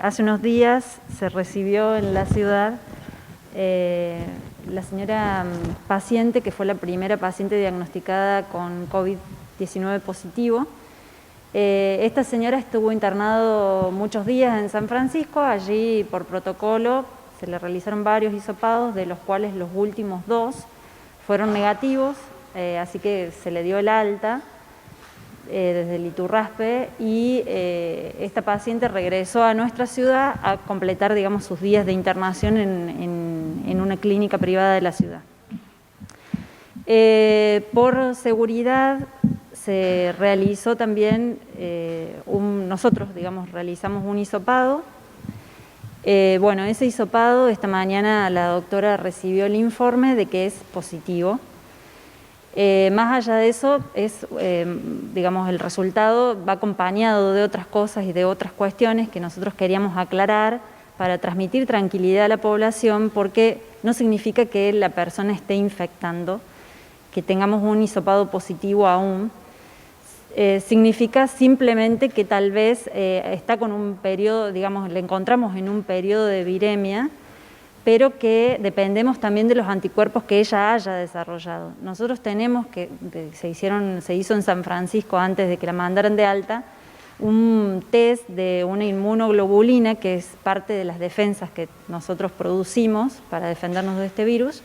Hace unos días se recibió en la ciudad la señora paciente, que fue la primera paciente diagnosticada con COVID-19 positivo. Esta señora estuvo internado muchos días en San Francisco. Allí, por protocolo, se le realizaron varios hisopados, de los cuales los últimos 2 fueron negativos, así que se le dio el alta desde el Iturraspe, y esta paciente regresó a nuestra ciudad a completar, digamos, sus días de internación en una clínica privada de la ciudad. Por seguridad se realizó también, nosotros, digamos, realizamos un hisopado. Bueno, ese hisopado, esta mañana la doctora recibió el informe de que es positivo. Más allá de eso, digamos, el resultado va acompañado de otras cosas y de otras cuestiones que nosotros queríamos aclarar para transmitir tranquilidad a la población, porque no significa que la persona esté infectando, que tengamos un hisopado positivo aún. Significa simplemente que tal vez está con un periodo, digamos, le encontramos en un periodo de viremia, pero que dependemos también de los anticuerpos que ella haya desarrollado. Nosotros tenemos se hizo en San Francisco, antes de que la mandaran de alta, un test de una inmunoglobulina, que es parte de las defensas que nosotros producimos para defendernos de este virus,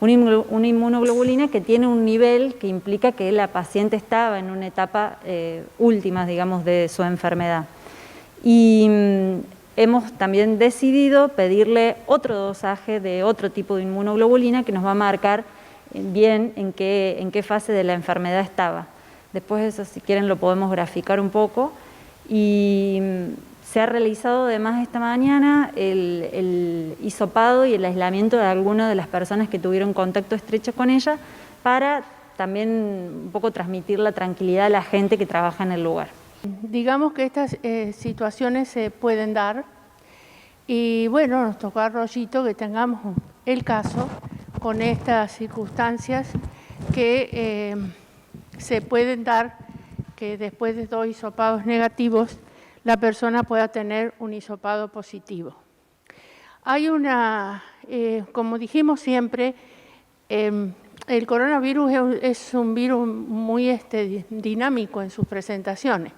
una inmunoglobulina que tiene un nivel que implica que la paciente estaba en una etapa última, digamos, de su enfermedad. Y hemos también decidido pedirle otro dosaje de otro tipo de inmunoglobulina que nos va a marcar bien en qué fase de la enfermedad estaba. Después eso, si quieren, lo podemos graficar un poco. Y se ha realizado además esta mañana el hisopado y el aislamiento de algunas de las personas que tuvieron contacto estrecho con ella, para también un poco transmitir la tranquilidad a la gente que trabaja en el lugar. Digamos que estas situaciones se pueden dar, y bueno, nos tocó a Rollito que tengamos el caso con estas circunstancias que se pueden dar, que después de 2 hisopados negativos la persona pueda tener un hisopado positivo. Hay como dijimos siempre, el coronavirus es un virus muy dinámico en sus presentaciones,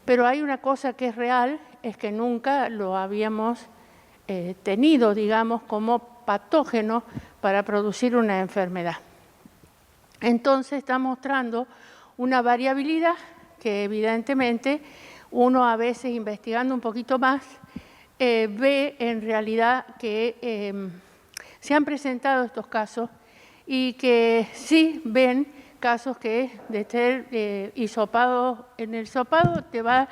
pero hay una cosa que es real, es que nunca lo habíamos tenido, digamos, como patógeno para producir una enfermedad. Entonces está mostrando una variabilidad que evidentemente uno, a veces investigando un poquito más, ve en realidad que se han presentado estos casos, y que sí ven casos que de ser hisopado, en el hisopado te va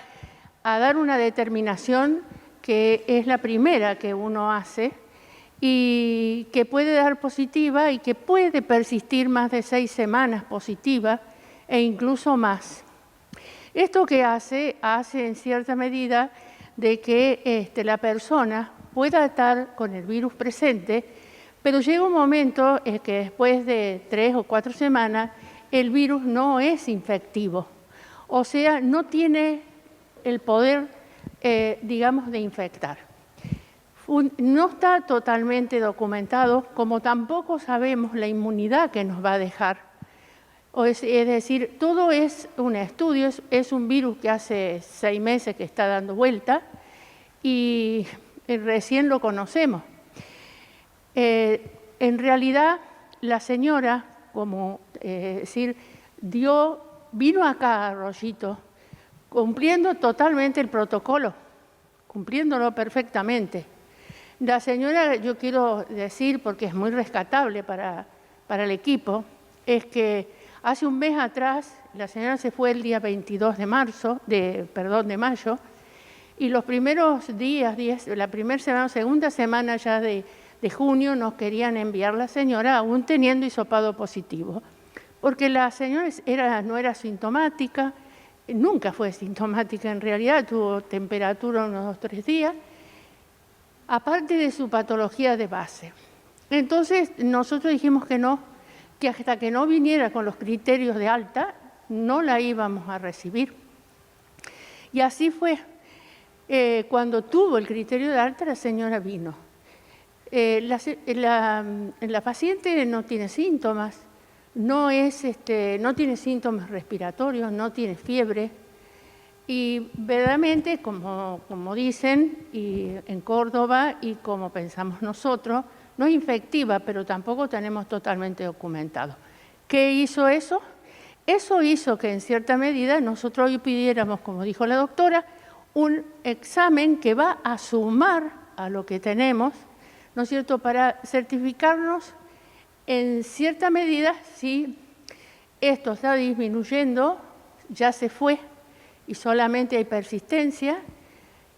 a dar una determinación que es la primera que uno hace, y que puede dar positiva y que puede persistir más de 6 semanas positiva e incluso más. Esto que hace en cierta medida de que la persona pueda estar con el virus presente, pero llega un momento en que después de 3 o 4 semanas el virus no es infectivo, o sea, no tiene el poder, digamos, de infectar. No está totalmente documentado, como tampoco sabemos la inmunidad que nos va a dejar. Es decir, todo es un estudio, es un virus que hace 6 meses que está dando vuelta y recién lo conocemos. En realidad, la señora, como vino acá a Rollito cumpliendo totalmente el protocolo, cumpliéndolo perfectamente. La señora, yo quiero decir, porque es muy rescatable para el equipo, es que hace un mes atrás la señora se fue el día 22 de mayo, y los primeros días, la segunda semana ya de junio, nos querían enviar la señora aún teniendo hisopado positivo, porque la señora no era sintomática, nunca fue sintomática en realidad, tuvo temperatura unos 2 o 3 días, aparte de su patología de base. Entonces nosotros dijimos que no, que hasta que no viniera con los criterios de alta, no la íbamos a recibir. Y así fue. Cuando tuvo el criterio de alta, la señora vino. La paciente no tiene síntomas, no tiene síntomas respiratorios, no tiene fiebre. Y verdaderamente, como dicen, y en Córdoba y como pensamos nosotros, no es infectiva, pero tampoco tenemos totalmente documentado. ¿Qué hizo eso? Eso hizo que en cierta medida nosotros hoy pidiéramos, como dijo la doctora, un examen que va a sumar a lo que tenemos, ¿no es cierto?, para certificarnos en cierta medida si esto está disminuyendo, ya se fue y solamente hay persistencia,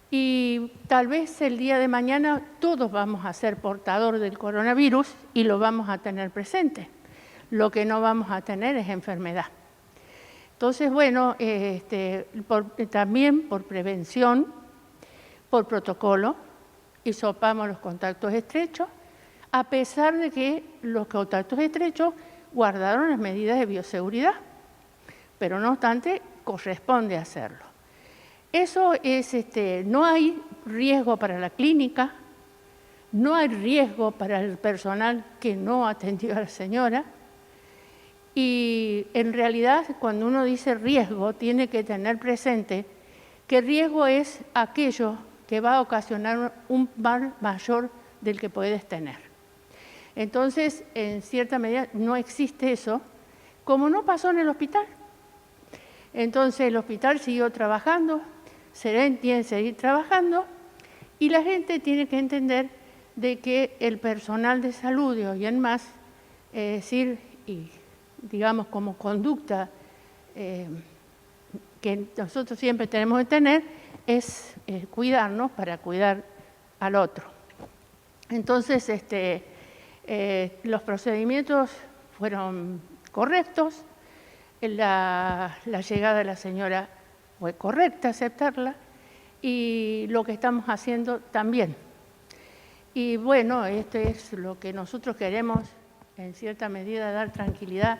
y tal vez el día de mañana todos vamos a ser portadores del coronavirus y lo vamos a tener presente. Lo que no vamos a tener es enfermedad. Entonces, bueno, también por prevención, por protocolo, hisopamos los contactos estrechos, a pesar de que los contactos estrechos guardaron las medidas de bioseguridad, pero no obstante, corresponde hacerlo. Eso es, no hay riesgo para la clínica, no hay riesgo para el personal que no atendió a la señora, y en realidad cuando uno dice riesgo tiene que tener presente que riesgo es aquello que va a ocasionar un mal mayor del que puedes tener. Entonces, en cierta medida no existe eso, como no pasó en el hospital. Entonces el hospital siguió trabajando, Serén tiene que seguir trabajando y la gente tiene que entender de que el personal de salud de hoy en más, es decir, y digamos como conducta que nosotros siempre tenemos que tener, es cuidarnos para cuidar al otro. Entonces, los procedimientos fueron correctos, la llegada de la señora fue correcta, aceptarla, y lo que estamos haciendo también. Y bueno, esto es lo que nosotros queremos, en cierta medida, dar tranquilidad,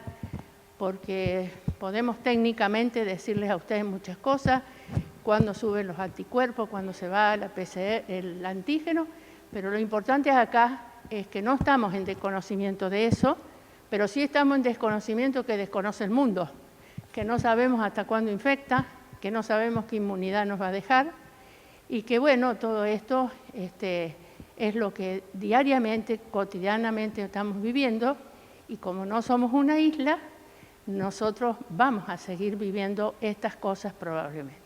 porque podemos técnicamente decirles a ustedes muchas cosas, cuándo suben los anticuerpos, cuándo se va la PCR, el antígeno, pero lo importante acá es que no estamos en desconocimiento de eso, pero sí estamos en desconocimiento que desconoce el mundo, que no sabemos hasta cuándo infecta, que no sabemos qué inmunidad nos va a dejar y que, bueno, todo esto es lo que diariamente, cotidianamente estamos viviendo y como no somos una isla, nosotros vamos a seguir viviendo estas cosas probablemente.